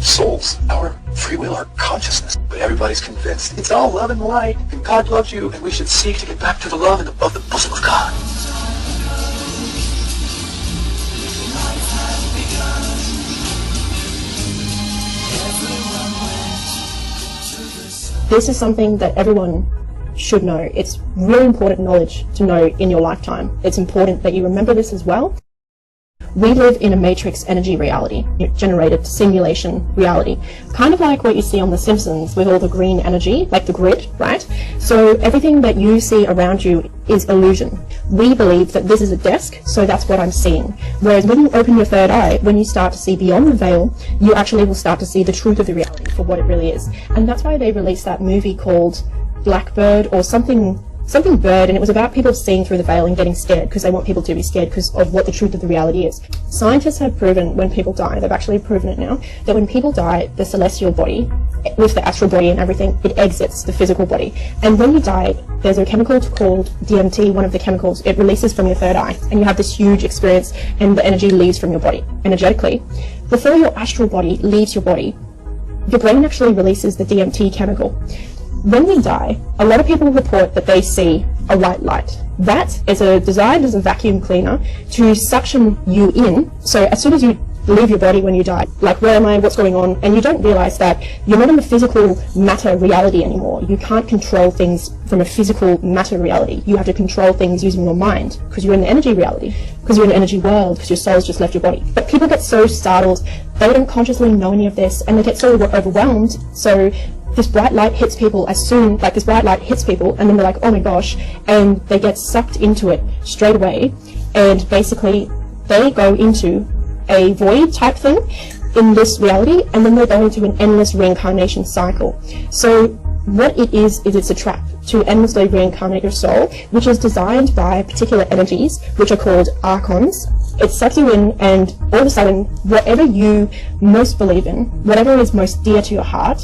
souls, our free will, our consciousness. But everybody's convinced it's all love and light, and God loves you, and we should seek to get back to the love and above the bosom of God. This is something that everyone should know. It's really important knowledge to know in your lifetime. It's important that you remember this as well. We live in a matrix energy reality, generated simulation reality, kind of like what you see on The Simpsons with all the green energy, like the grid, right? So everything that you see around you is illusion. We believe that this is a desk, so that's what I'm seeing. Whereas when you open your third eye, when you start to see beyond the veil, you actually will start to see the truth of the reality for what it really is. And that's why they released that movie called Blackbird or something bird, and it was about people seeing through the veil and getting scared because they want people to be scared because of what the truth of the reality is. Scientists have proven when people die, they've actually proven it now, that when people die, the celestial body, with the astral body and everything, it exits the physical body. And when you die, there's a chemical called DMT, one of the chemicals, it releases from your third eye, and you have this huge experience, and the energy leaves from your body, energetically. Before your astral body leaves your body, your brain actually releases the DMT chemical. When we die, a lot of people report that they see a white light. That is designed as a vacuum cleaner to suction you in. So as soon as you leave your body when you die, like, where am I, what's going on, and you don't realize that you're not in the physical matter reality anymore. You can't control things from a physical matter reality. You have to control things using your mind, because you're in the energy reality, because you're in the energy world, because your soul's just left your body. But people get so startled, they don't consciously know any of this, and they get so overwhelmed. So this bright light hits people and then they're like, oh my gosh, and they get sucked into it straight away, and basically they go into a void type thing in this reality, and then they go into an endless reincarnation cycle. So what it is it's a trap to endlessly reincarnate your soul, which is designed by particular energies, which are called Archons. It sucks you in, and all of a sudden, whatever you most believe in, whatever is most dear to your heart,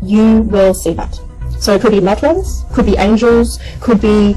you will see that. So it could be loved ones, could be angels, could be,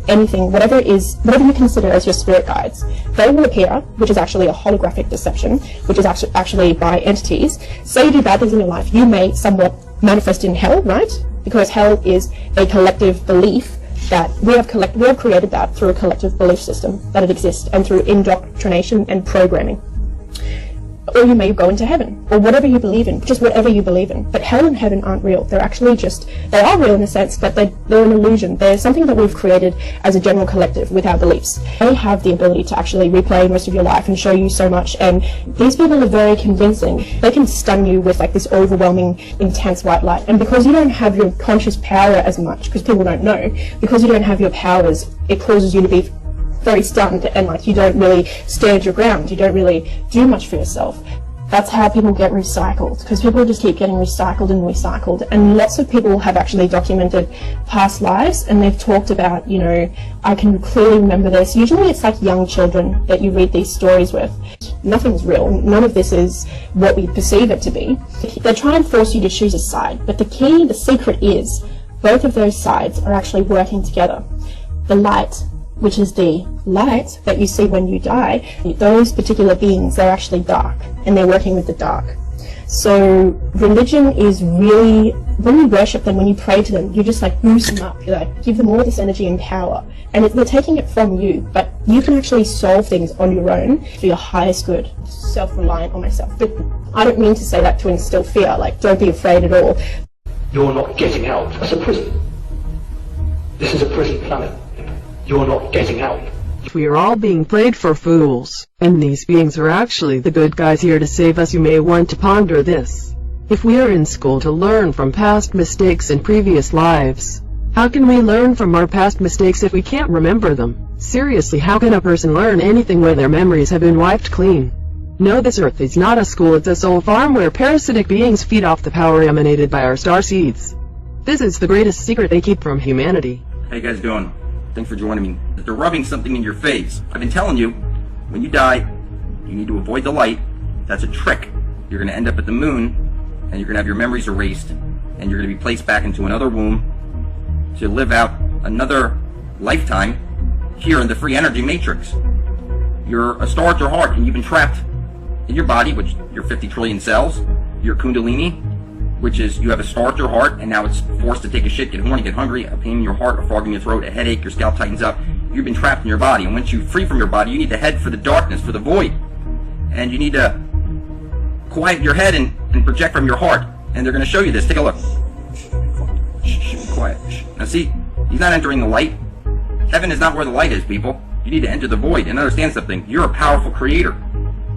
anything, whatever you consider as your spirit guides. They will appear, which is actually a holographic deception, which is actually by entities. Say you do bad things in your life, you may somewhat manifest in hell, right? Because hell is a collective belief that we have created that through a collective belief system, that it exists, and through indoctrination and programming. Or you may go into heaven, or whatever you believe in, just whatever you believe in. But hell and heaven aren't real. They're actually they are real in a sense, but they're an illusion. They're something that we've created as a general collective with our beliefs. They have the ability to actually replay most of your life and show you so much, and these people are very convincing. They can stun you with like this overwhelming, intense white light. And because you don't have your conscious power as much, because people don't know, because you don't have your powers, it causes you to be very stunned, and like you don't really stand your ground, you don't really do much for yourself. That's how people get recycled, because people just keep getting recycled and recycled. And lots of people have actually documented past lives, and they've talked about, I can clearly remember this. Usually it's like young children that you read these stories with. Nothing's real. None of this is what we perceive it to be. They try and force you to choose a side, but the secret is both of those sides are actually working together. The light, which is the light that you see when you die, those particular beings, they're actually dark, and they're working with the dark. So religion is really, when you worship them, when you pray to them, you just like boost them up, you like give them all this energy and power, and they're taking it from you, but you can actually solve things on your own for your highest good. Self-reliant on myself. But I don't mean to say that to instill fear, like don't be afraid at all. You're not getting out. That's a prison. This is a prison planet. You're not getting out. We are all being played for fools, and these beings are actually the good guys here to save us. You may want to ponder this. If we are in school to learn from past mistakes in previous lives, how can we learn from our past mistakes if we can't remember them? Seriously, how can a person learn anything when their memories have been wiped clean? No, this earth is not a school, it's a soul farm where parasitic beings feed off the power emanated by our star seeds. This is the greatest secret they keep from humanity. How you guys doing? Thanks for joining me. They're rubbing something in your face. I've been telling you, when you die, you need to avoid the light. That's a trick. You're going to end up at the moon, and you're going to have your memories erased, and you're going to be placed back into another womb to live out another lifetime here in the free energy matrix. You're a star at your heart, and you've been trapped in your body, which your 50 trillion cells, your kundalini, which is you have a star at your heart, and now it's forced to take a shit, get horny, get hungry, a pain in your heart, a frog in your throat, a headache, your scalp tightens up. You've been trapped in your body, and once you free from your body, you need to head for the darkness, for the void. And you need to quiet your head and project from your heart. And they're going to show you this. Take a look. Shh, be quiet. Shh. Now see, he's not entering the light. Heaven is not where the light is, people. You need to enter the void and understand something. You're a powerful creator,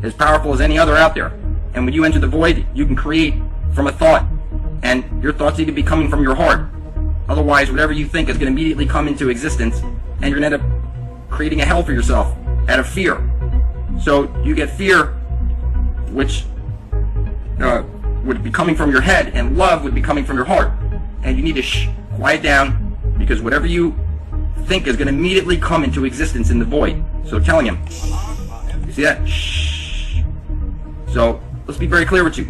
as powerful as any other out there. And when you enter the void, you can create from a thought. And your thoughts need to be coming from your heart. Otherwise, whatever you think is going to immediately come into existence, and you're going to end up creating a hell for yourself out of fear. So you get fear, which would be coming from your head, and love would be coming from your heart. And you need to quiet down, because whatever you think is going to immediately come into existence in the void. So telling him, you see that? Shh. So let's be very clear with you.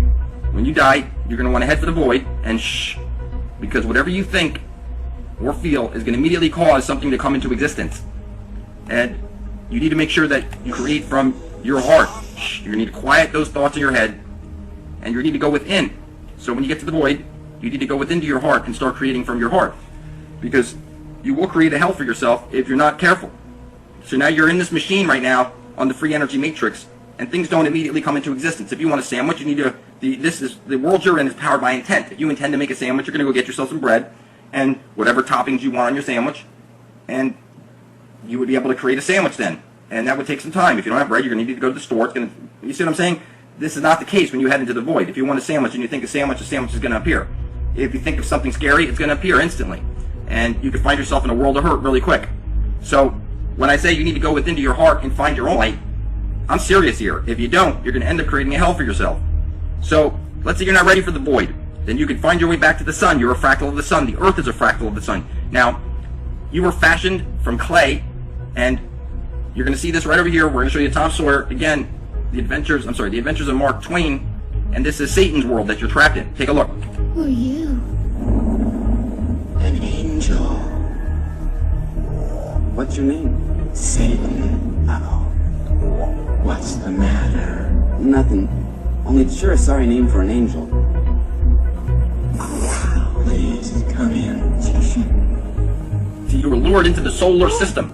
When you die, you're going to want to head for the void and shh, because whatever you think or feel is going to immediately cause something to come into existence. And you need to make sure that you create from your heart. Shh. You need to quiet those thoughts in your head, and you need to go within. So when you get to the void, you need to go within to your heart and start creating from your heart, because you will create a hell for yourself if you're not careful. So now you're in this machine right now on the free energy matrix, and things don't immediately come into existence. If you want a sandwich, you need to. The world you're in is powered by intent. If you intend to make a sandwich, you're going to go get yourself some bread and whatever toppings you want on your sandwich, and you would be able to create a sandwich then. And that would take some time. If you don't have bread, you're going to need to go to the store. You see what I'm saying? This is not the case when you head into the void. If you want a sandwich and you think a sandwich is going to appear. If you think of something scary, it's going to appear instantly. And you can find yourself in a world of hurt really quick. So when I say you need to go within to your heart and find your own light, I'm serious here. If you don't, you're going to end up creating a hell for yourself. So let's say you're not ready for the void. Then you can find your way back to the sun. You're a fractal of the sun. The earth is a fractal of the sun. Now, you were fashioned from clay, and you're going to see this right over here. We're going to show you Tom Sawyer again. The Adventures of Mark Twain, and this is Satan's world that you're trapped in. Take a look. Who are you? An angel. What's your name? Satan. Uh-oh. What's the matter? Nothing. Only it's sure a sorry name for an angel. Please come in. See, you were lured into the solar system.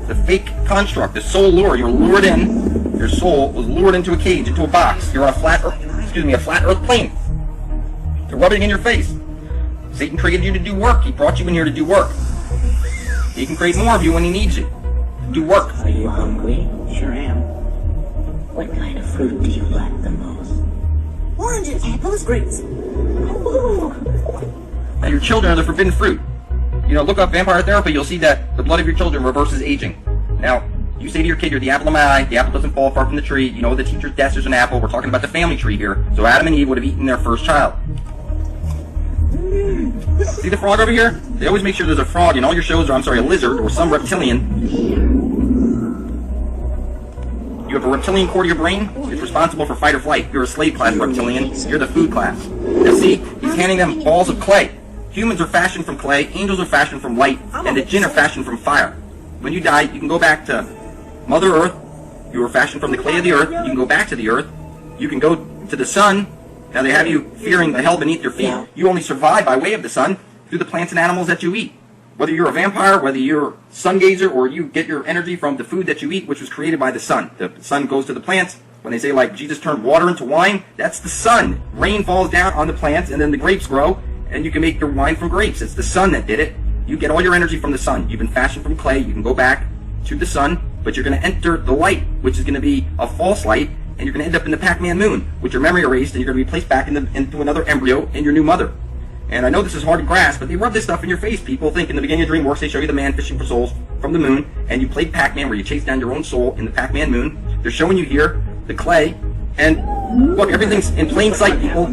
The fake construct, the soul lure. You were lured in. Your soul was lured into a cage, into a box. You're on a flat earth plane. They're rubbing it in your face. Satan created you to do work. He brought you in here to do work. He can create more of you when he needs you. Do work. Are you hungry? Sure am. What kind of fruit do you like the most? Oranges, apples, grapes. Now your children are the forbidden fruit. You know, look up vampire therapy, you'll see that the blood of your children reverses aging. Now, you say to your kid, you're the apple of my eye, the apple doesn't fall far from the tree, you know the teacher's desk is an apple, we're talking about the family tree here. So Adam and Eve would have eaten their first child. See the frog over here? They always make sure there's a frog in all your shows, or a lizard, or some reptilian. You have a reptilian core to your brain. It's responsible for fight or flight. You're a slave class reptilian. You're the food class. Now see, he's handing them balls of clay. Humans are fashioned from clay, angels are fashioned from light, and the jinn are fashioned from fire. When you die, you can go back to Mother Earth. You were fashioned from the clay of the earth. You can go back to the earth. You can go to the sun. Now they have you fearing the hell beneath your feet. You only survive by way of the sun through the plants and animals that you eat. Whether you're a vampire, whether you're a sun gazer, or you get your energy from the food that you eat, which was created by the sun. The sun goes to the plants. When they say, like, Jesus turned water into wine, that's the sun. Rain falls down on the plants, and then the grapes grow, and you can make your wine from grapes. It's the sun that did it. You get all your energy from the sun. You've been fashioned from clay. You can go back to the sun, but you're going to enter the light, which is going to be a false light, and you're going to end up in the Pac-Man moon, with your memory erased, and you're going to be placed back into another embryo in your new mother. And I know this is hard to grasp, but they rub this stuff in your face. People think in the beginning of DreamWorks they show you the man fishing for souls from the moon, and you played Pac-Man where you chase down your own soul in the Pac-Man moon. They're showing you here the clay, and look, everything's in plain sight, people.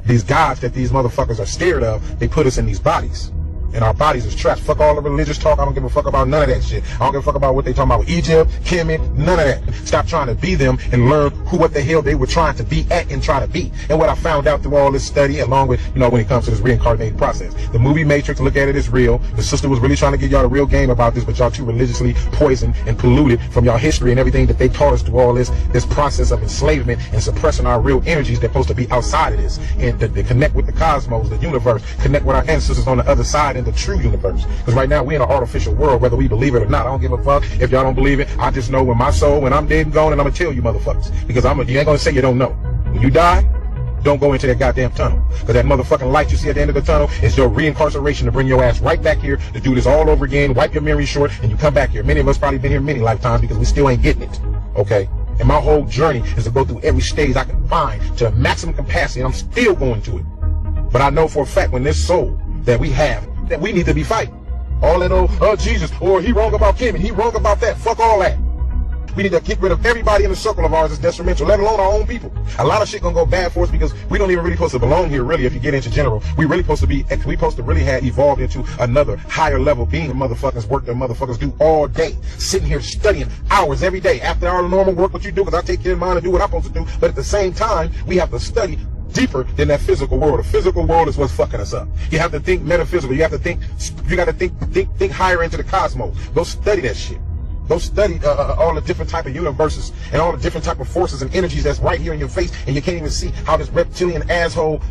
These gods that these motherfuckers are scared of, they put us in these bodies. And our bodies is trapped. Fuck all the religious talk. I don't give a fuck about none of that shit. I don't give a fuck about what they talking about with Egypt, Kemet, none of that. Stop trying to be them and learn what the hell they were trying to be at and try to be. And what I found out through all this study, along with, when it comes to this reincarnating process. The movie Matrix, look at it, it's real. The sister was really trying to get y'all the real game about this, but y'all too religiously poisoned and polluted from y'all history and everything that they taught us through all this process of enslavement and suppressing our real energies that's supposed to be outside of this. And to connect with the cosmos, the universe, connect with our ancestors on the other side in the true universe. Because right now we're in an artificial world, whether we believe it or not. I don't give a fuck if y'all don't believe it. I just know when my soul, when I'm dead and gone, and I'm gonna tell you motherfuckers. Because you ain't gonna say you don't know. When you die, don't go into that goddamn tunnel. Because that motherfucking light you see at the end of the tunnel is your reincarceration to bring your ass right back here to do this all over again, wipe your memory short, and you come back here. Many of us probably been here many lifetimes because we still ain't getting it. Okay? And my whole journey is to go through every stage I can find to a maximum capacity, and I'm still going to it. But I know for a fact when this soul that we have, that we need to be fighting. All that oh Jesus, or he wrong about Kim, and he wrong about that. Fuck all that. We need to get rid of everybody in the circle of ours that's detrimental, let alone our own people. A lot of shit gonna go bad for us because we don't even really supposed to belong here, really, if you get into general. We supposed to really have evolved into another higher level being. Motherfuckers work that motherfuckers do all day, sitting here studying hours every day after our normal work, what you do, because I take care of mine and do what I'm supposed to do. But at the same time, we have to study deeper than that physical world. The physical world is what's fucking us up. You have to think metaphysical. You have to think higher into the cosmos. Go study that shit. Go study all the different type of universes and all the different type of forces and energies that's right here in your face, and you can't even see how this reptilian asshole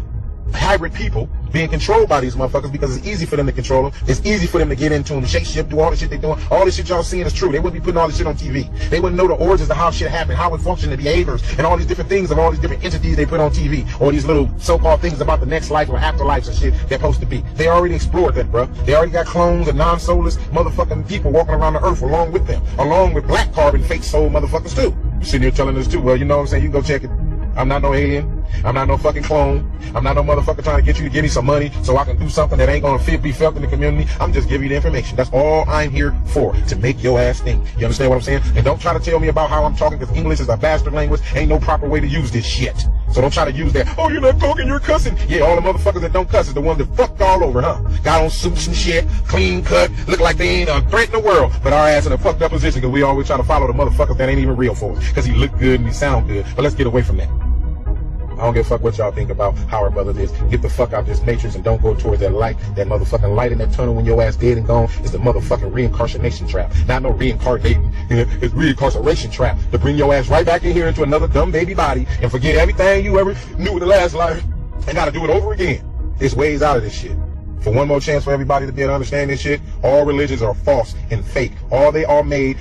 hybrid people being controlled by these motherfuckers, because it's easy for them to control them. It's easy for them to get into them, shape shift, do all the shit they doing. All this shit y'all seeing is true. They wouldn't be putting all this shit on TV. They wouldn't know the origins of how shit happened, how it functioned, the behaviors, and all these different things of all these different entities they put on TV, or these little so-called things about the next life or afterlife and shit they're supposed to be. They already explored that, bro. They already got clones and non-soulless motherfucking people walking around the earth along with them, along with black carbon fake soul motherfuckers too. You're sitting here telling us too. Well, you know what I'm saying? You can go check it. I'm not no alien. I'm not no fucking clone. I'm not no motherfucker trying to get you to give me some money so I can do something that ain't gonna be felt in the community. I'm just giving you the information. That's all I'm here for, to make your ass think. You understand what I'm saying? And don't try to tell me about how I'm talking, because English is a bastard language. Ain't no proper way to use this shit. So don't try to use that. Oh, you're not talking, you're cussing. Yeah, all the motherfuckers that don't cuss is the ones that fucked all over, huh? Got on suits and shit, clean cut, look like they ain't a threat in the world, but our ass in a fucked up position because we always try to follow the motherfuckers that ain't even real for us, because he look good and he sound good. But let's get away from that. I don't give a fuck what y'all think about how our brother is. Get the fuck out this matrix and don't go towards that light. That motherfucking light in that tunnel when your ass dead and gone is the motherfucking reincarnation trap. Not no reincarnating. It's reincarceration trap to bring your ass right back in here into another dumb baby body and forget everything you ever knew in the last life and gotta do it over again. There's ways out of this shit. For one more chance for everybody to be able to understand this shit, all religions are false and fake. All they are made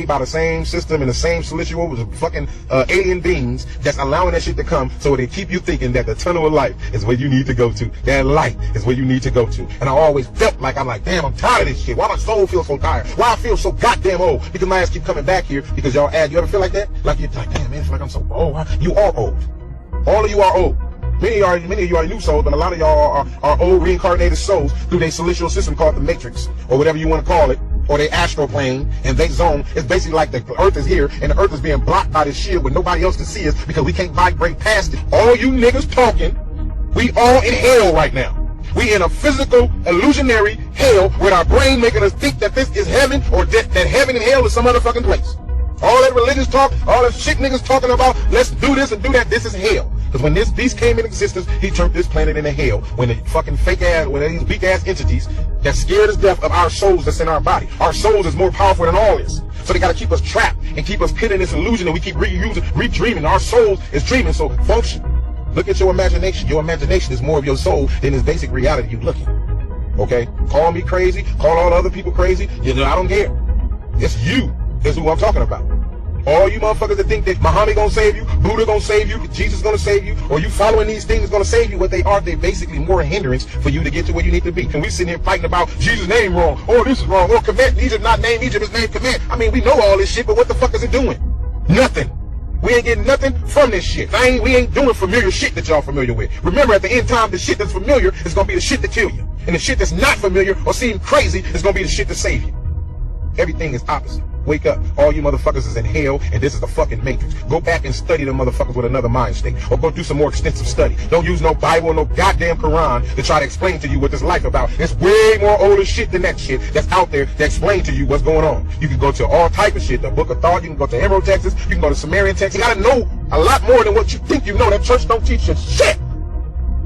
by the same system and the same celestial fucking alien beings that's allowing that shit to come, so they keep you thinking that the tunnel of life is where you need to go to. That light is where you need to go to. And I always felt like, I'm like, damn, I'm tired of this shit. Why my soul feels so tired? Why I feel so goddamn old? Because my ass keep coming back here because y'all add. You ever feel like that? Like you're like, damn man, I feel like I'm so old. You are old. All of you are old. Many of you are new souls, but a lot of y'all are old reincarnated souls through their celestial system called the Matrix, or whatever you want to call it, or their astral plane, and they zone. It's basically like the earth is here, and the earth is being blocked by this shield where nobody else can see us because we can't vibrate past it. All you niggas talking, we all in hell right now. We in a physical, illusionary hell with our brain making us think that this is heaven, or that heaven and hell is some other fucking place. All that religious talk, all that shit niggas talking about, let's do this and do that, this is hell. Because when this beast came in existence, he turned this planet into hell. When the fucking fake ass, when these weak ass entities that scared us death of our souls that's in our body. Our souls is more powerful than all this. So they gotta keep us trapped and keep us hidden in this illusion, and we keep re-dreaming. Our souls is dreaming, so function. Look at your imagination. Your imagination is more of your soul than this basic reality you looking. Okay? Call me crazy, call all the other people crazy. You know, I don't care. It's you. That's who I'm talking about. All you motherfuckers that think that Muhammad gonna save you, Buddha gonna save you, Jesus gonna save you, or you following these things is gonna save you, what they are, they're basically more a hindrance for you to get to where you need to be. And we sitting here fighting about Jesus' name wrong, or this is wrong, or Kemet, Egypt not named Egypt, is named Kemet. I mean, we know all this shit, but what the fuck is it doing? Nothing. We ain't getting nothing from this shit. We ain't doing familiar shit that y'all familiar with. Remember, at the end time, the shit that's familiar is gonna be the shit that kill you. And the shit that's not familiar or seem crazy is gonna be the shit that save you. Everything is opposite. Wake up. All you motherfuckers is in hell, and this is the fucking Matrix. Go back and study them motherfuckers with another mind state. Or go do some more extensive study. Don't use no Bible or no goddamn Quran to try to explain to you what this life about. It's way more older shit than that shit that's out there to explain to you what's going on. You can go to all type of shit. The Book of Thought. You can go to Emerald, Texas. You can go to Sumerian, Texas. You gotta know a lot more than what you think you know. That church don't teach you shit.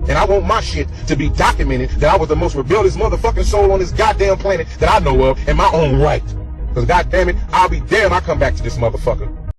And I want my shit to be documented that I was the most rebellious motherfucking soul on this goddamn planet that I know of in my own right. Because goddamn it, I'll be damned I come back to this motherfucker.